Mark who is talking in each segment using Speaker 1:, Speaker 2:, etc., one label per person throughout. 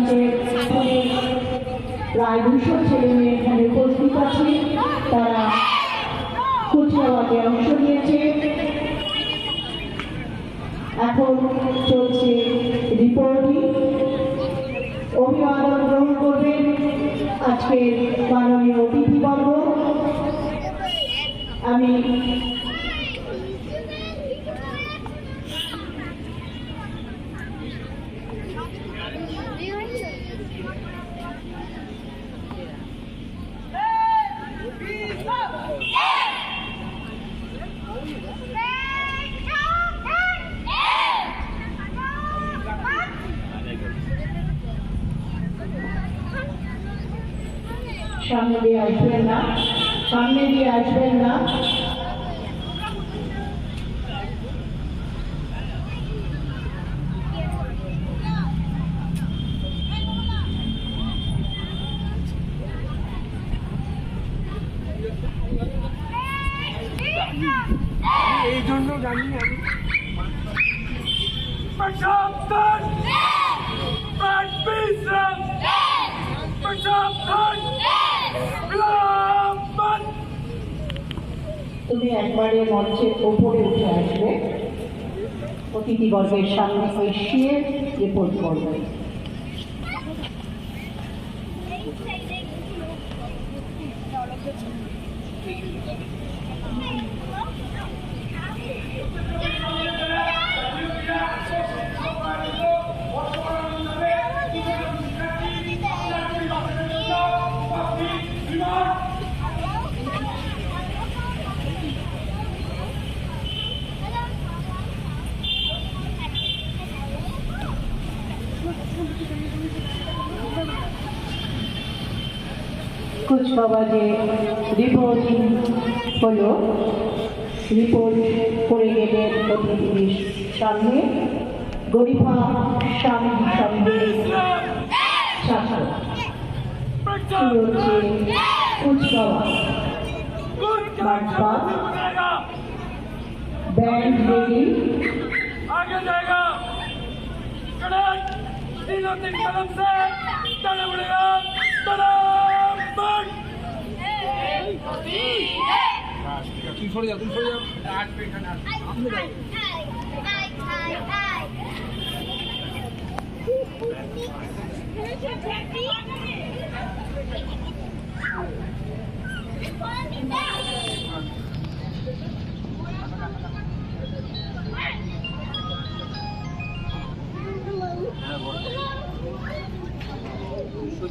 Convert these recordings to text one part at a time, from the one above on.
Speaker 1: আমাদের প্রায় 200 ছেলে মেয়ে এখানে উপস্থিত আছে, তারা কুচকাওয়াজে অংশ নিয়েছে। এখন চলছে রিপোর্টিং। অভিবাদন গ্রহণ করবেন আজকের মাননীয় অতিথিবর্গ। আমি সামনে দিয়ে আসবেন না, সামনে দিয়ে আসবেন না।
Speaker 2: এই জন্য জানি আমি
Speaker 1: তুমি একবারে মঞ্চের ওপরে উঠে আসবে, অতিথিবর্গের সামনে এসে রিপোর্ট করবে। কুচকাওয়াজে রিপোর্টিং হলো। রিপোর্ট করে গেলেন অতিথির সামনে গরিফা স্বামী সঙ্গে ছাত্র। হচ্ছে কুচকাওয়াজ बैंड रेडी
Speaker 2: आगे जाएगा। तीनों तीन कदम से चले बढ़ेगा। तुम छोड़ जाओ, तुम छोड़ जाओ। 8 मिनट का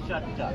Speaker 2: চারটা